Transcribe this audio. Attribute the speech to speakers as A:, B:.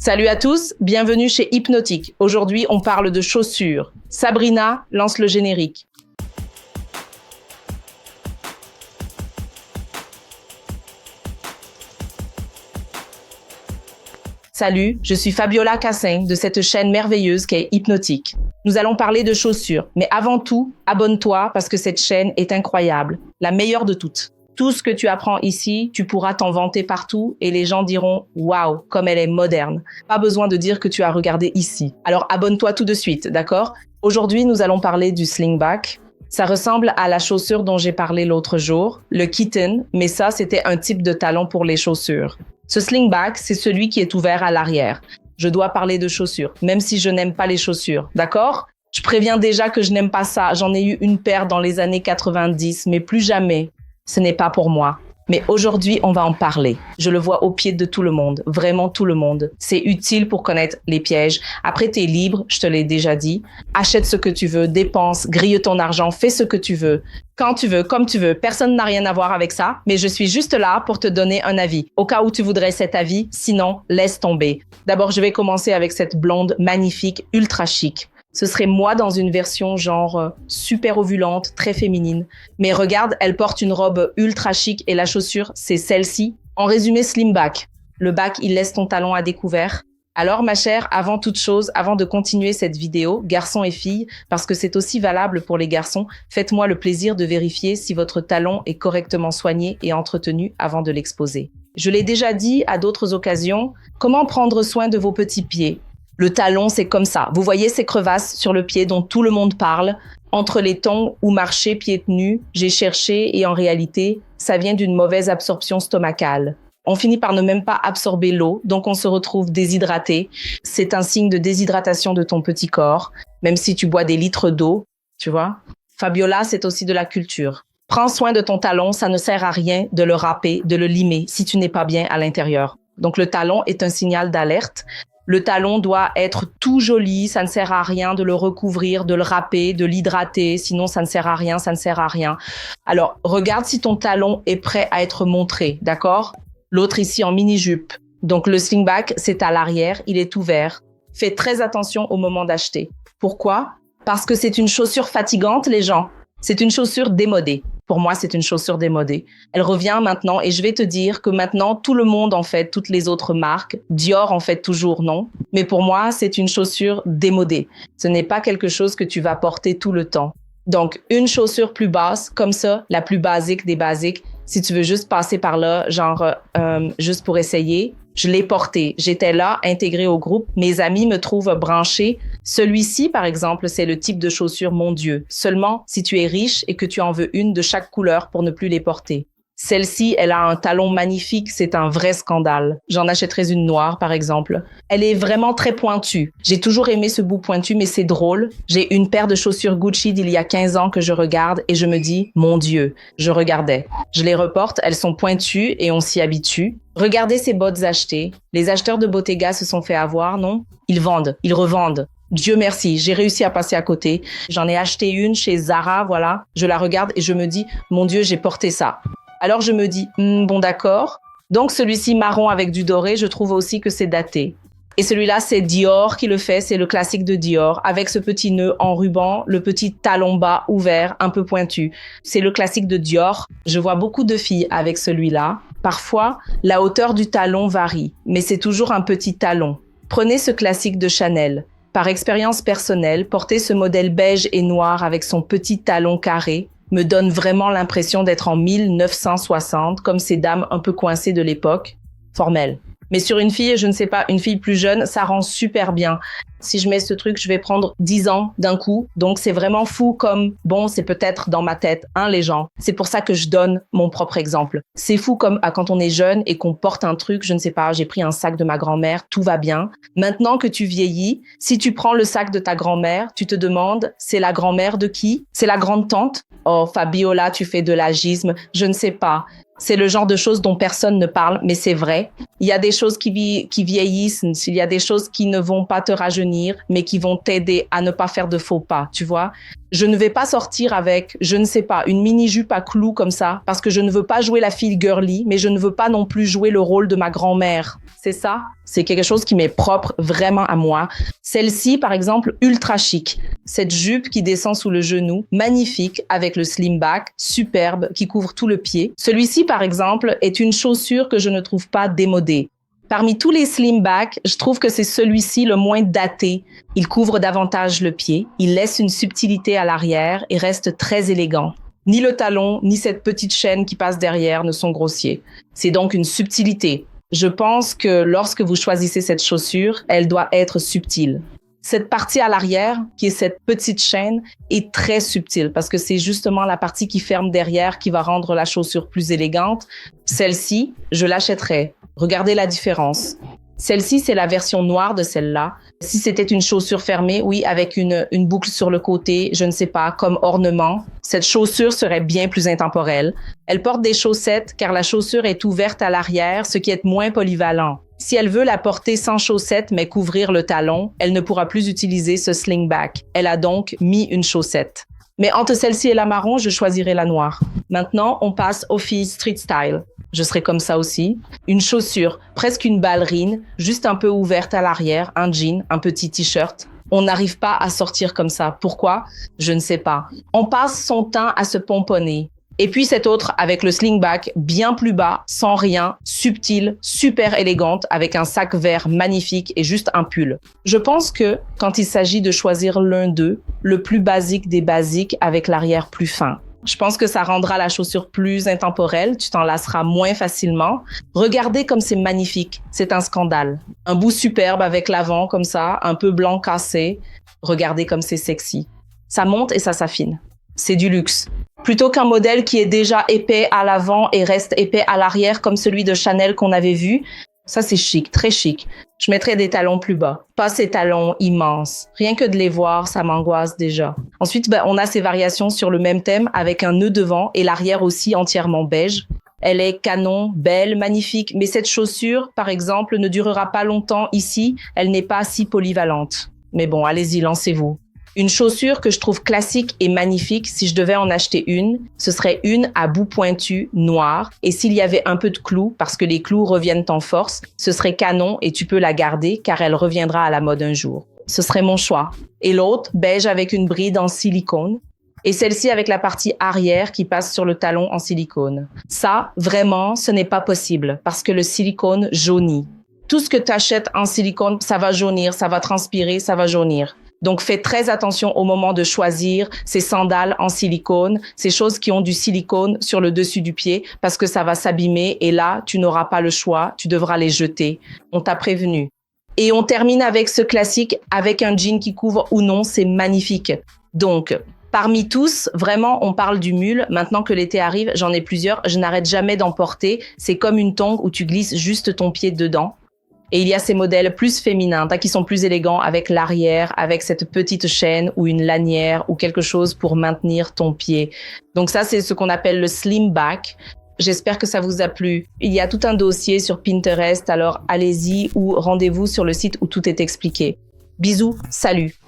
A: Salut à tous, bienvenue chez Hypnotique. Aujourd'hui, on parle de chaussures. Sabrina lance le générique. Salut, je suis Fabiola Cassin de cette chaîne merveilleuse qu'est Hypnotique. Nous allons parler de chaussures, mais avant tout, abonne-toi parce que cette chaîne est incroyable, la meilleure de toutes. Tout ce que tu apprends ici, tu pourras t'en vanter partout et les gens diront « Waouh, comme elle est moderne ». Pas besoin de dire que tu as regardé ici. Alors abonne-toi tout de suite, d'accord? Aujourd'hui, nous allons parler du slingback. Ça ressemble à la chaussure dont j'ai parlé l'autre jour, le kitten, mais ça, c'était un type de talon pour les chaussures. Ce slingback, c'est celui qui est ouvert à l'arrière. Je dois parler de chaussures, même si je n'aime pas les chaussures, d'accord? Je préviens déjà que je n'aime pas ça. J'en ai eu une paire dans les années 90, mais plus jamais. Ce n'est pas pour moi. Mais aujourd'hui, on va en parler. Je le vois au pied de tout le monde, vraiment tout le monde. C'est utile pour connaître les pièges. Après, t'es libre, je te l'ai déjà dit. Achète ce que tu veux, dépense, grille ton argent, fais ce que tu veux. Quand tu veux, comme tu veux. Personne n'a rien à voir avec ça, mais je suis juste là pour te donner un avis. Au cas où tu voudrais cet avis, sinon, laisse tomber. D'abord, je vais commencer avec cette blonde magnifique, ultra chic. Ce serait moi dans une version genre super ovulante, très féminine. Mais regarde, elle porte une robe ultra chic et la chaussure, c'est celle-ci. En résumé, slingback. Le back, il laisse ton talon à découvert. Alors ma chère, avant toute chose, avant de continuer cette vidéo, garçons et filles, parce que c'est aussi valable pour les garçons, faites-moi le plaisir de vérifier si votre talon est correctement soigné et entretenu avant de l'exposer. Je l'ai déjà dit à d'autres occasions, comment prendre soin de vos petits pieds? Le talon, c'est comme ça. Vous voyez ces crevasses sur le pied dont tout le monde parle? Entre les temps où marcher pieds nus, j'ai cherché et en réalité, ça vient d'une mauvaise absorption stomacale. On finit par ne même pas absorber l'eau, donc on se retrouve déshydraté. C'est un signe de déshydratation de ton petit corps, même si tu bois des litres d'eau, tu vois. Fabiola, c'est aussi de la culture. Prends soin de ton talon, ça ne sert à rien de le râper, de le limer si tu n'es pas bien à l'intérieur. Donc le talon est un signal d'alerte. Le talon doit être tout joli, ça ne sert à rien de le recouvrir, de le râper, de l'hydrater, sinon ça ne sert à rien, ça ne sert à rien. Alors, regarde si ton talon est prêt à être montré, d'accord? L'autre ici en mini-jupe. Donc le slingback, c'est à l'arrière, il est ouvert. Fais très attention au moment d'acheter. Pourquoi? Parce que c'est une chaussure fatigante, les gens. C'est une chaussure démodée. Pour moi, c'est une chaussure démodée. Elle revient maintenant et je vais te dire que maintenant, tout le monde en fait, toutes les autres marques, Dior en fait toujours, non? Mais pour moi, c'est une chaussure démodée. Ce n'est pas quelque chose que tu vas porter tout le temps. Donc, une chaussure plus basse, comme ça, la plus basique des basiques, si tu veux juste passer par là, genre juste pour essayer, je l'ai porté. J'étais là, intégrée au groupe. Mes amis me trouvent branchée. Celui-ci, par exemple, c'est le type de chaussure mon Dieu. Seulement si tu es riche et que tu en veux une de chaque couleur pour ne plus les porter. Celle-ci, elle a un talon magnifique, c'est un vrai scandale. J'en achèterais une noire, par exemple. Elle est vraiment très pointue. J'ai toujours aimé ce bout pointu, mais c'est drôle. J'ai une paire de chaussures Gucci d'il y a 15 ans que je regarde et je me dis, mon Dieu, je regardais. Je les reporte, elles sont pointues et on s'y habitue. Regardez ces bottes achetées. Les acheteurs de Bottega se sont fait avoir, non? Ils vendent, ils revendent. Dieu merci, j'ai réussi à passer à côté. J'en ai acheté une chez Zara, voilà. Je la regarde et je me dis, mon Dieu, j'ai porté ça. Alors je me dis, bon d'accord. Donc celui-ci marron avec du doré, je trouve aussi que c'est daté. Et celui-là, c'est Dior qui le fait, c'est le classique de Dior, avec ce petit nœud en ruban, le petit talon bas ouvert, un peu pointu. C'est le classique de Dior. Je vois beaucoup de filles avec celui-là. Parfois, la hauteur du talon varie, mais c'est toujours un petit talon. Prenez ce classique de Chanel. Par expérience personnelle, porter ce modèle beige et noir avec son petit talon carré me donne vraiment l'impression d'être en 1960, comme ces dames un peu coincées de l'époque. Formelle. Mais sur une fille, je ne sais pas, une fille plus jeune, ça rend super bien. Si je mets ce truc, je vais prendre 10 ans d'un coup. Donc, c'est vraiment fou comme, bon, c'est peut-être dans ma tête, hein, les gens. C'est pour ça que je donne mon propre exemple. C'est fou comme quand on est jeune et qu'on porte un truc, je ne sais pas, j'ai pris un sac de ma grand-mère, tout va bien. Maintenant que tu vieillis, si tu prends le sac de ta grand-mère, tu te demandes, c'est la grand-mère de qui? C'est la grande-tante? Oh, Fabiola, tu fais de l'agisme, je ne sais pas. C'est le genre de choses dont personne ne parle, mais c'est vrai. Il y a des choses qui vieillissent, il y a des choses qui ne vont pas te rajeunir, mais qui vont t'aider à ne pas faire de faux pas, tu vois. Je ne vais pas sortir avec, je ne sais pas, une mini-jupe à clous comme ça, parce que je ne veux pas jouer la fille girly, mais je ne veux pas non plus jouer le rôle de ma grand-mère. C'est ça? C'est quelque chose qui m'est propre vraiment à moi. Celle-ci, par exemple, ultra chic. Cette jupe qui descend sous le genou, magnifique, avec le slim back, superbe, qui couvre tout le pied. Celui-ci, par exemple, est une chaussure que je ne trouve pas démodée. Parmi tous les slim back, je trouve que c'est celui-ci le moins daté. Il couvre davantage le pied, il laisse une subtilité à l'arrière et reste très élégant. Ni le talon, ni cette petite chaîne qui passe derrière ne sont grossiers. C'est donc une subtilité. Je pense que lorsque vous choisissez cette chaussure, elle doit être subtile. Cette partie à l'arrière, qui est cette petite chaîne, est très subtile parce que c'est justement la partie qui ferme derrière qui va rendre la chaussure plus élégante. Celle-ci, je l'achèterais. Regardez la différence. Celle-ci, c'est la version noire de celle-là. Si c'était une chaussure fermée, oui, avec une boucle sur le côté, je ne sais pas, comme ornement, cette chaussure serait bien plus intemporelle. Elle porte des chaussettes car la chaussure est ouverte à l'arrière, ce qui est moins polyvalent. Si elle veut la porter sans chaussettes mais couvrir le talon, elle ne pourra plus utiliser ce slingback. Elle a donc mis une chaussette. Mais entre celle-ci et la marron, je choisirais la noire. Maintenant, on passe aux filles street style. Je serais comme ça aussi. Une chaussure, presque une ballerine, juste un peu ouverte à l'arrière, un jean, un petit t-shirt. On n'arrive pas à sortir comme ça. Pourquoi? Je ne sais pas. On passe son temps à se pomponner. Et puis cette autre avec le slingback bien plus bas, sans rien, subtile, super élégante, avec un sac vert magnifique et juste un pull. Je pense que quand il s'agit de choisir l'un d'eux, le plus basique des basiques avec l'arrière plus fin. Je pense que ça rendra la chaussure plus intemporelle, tu t'en lasseras moins facilement. Regardez comme c'est magnifique, c'est un scandale. Un bout superbe avec l'avant comme ça, un peu blanc cassé. Regardez comme c'est sexy. Ça monte et ça s'affine. C'est du luxe. Plutôt qu'un modèle qui est déjà épais à l'avant et reste épais à l'arrière comme celui de Chanel qu'on avait vu, ça c'est chic, très chic. Je mettrais des talons plus bas. Pas ces talons immenses. Rien que de les voir, ça m'angoisse déjà. Ensuite, on a ces variations sur le même thème avec un nœud devant et l'arrière aussi entièrement beige. Elle est canon, belle, magnifique. Mais cette chaussure, par exemple, ne durera pas longtemps ici. Elle n'est pas si polyvalente. Mais bon, allez-y, lancez-vous. Une chaussure que je trouve classique et magnifique, si je devais en acheter une, ce serait une à bout pointu, noire. Et s'il y avait un peu de clous, parce que les clous reviennent en force, ce serait canon et tu peux la garder car elle reviendra à la mode un jour. Ce serait mon choix. Et l'autre, beige avec une bride en silicone. Et celle-ci avec la partie arrière qui passe sur le talon en silicone. Ça, vraiment, ce n'est pas possible parce que le silicone jaunit. Tout ce que tu achètes en silicone, ça va jaunir, ça va transpirer, ça va jaunir. Donc, fais très attention au moment de choisir ces sandales en silicone, ces choses qui ont du silicone sur le dessus du pied parce que ça va s'abîmer et là, tu n'auras pas le choix, tu devras les jeter. On t'a prévenu. Et on termine avec ce classique, avec un jean qui couvre ou non, c'est magnifique. Donc, parmi tous, vraiment, on parle du mule. Maintenant que l'été arrive, j'en ai plusieurs, je n'arrête jamais d'en porter. C'est comme une tongue où tu glisses juste ton pied dedans. Et il y a ces modèles plus féminins, qui sont plus élégants avec l'arrière, avec cette petite chaîne ou une lanière ou quelque chose pour maintenir ton pied. Donc ça, c'est ce qu'on appelle le slim back. J'espère que ça vous a plu. Il y a tout un dossier sur Pinterest, alors allez-y ou rendez-vous sur le site où tout est expliqué. Bisous, salut!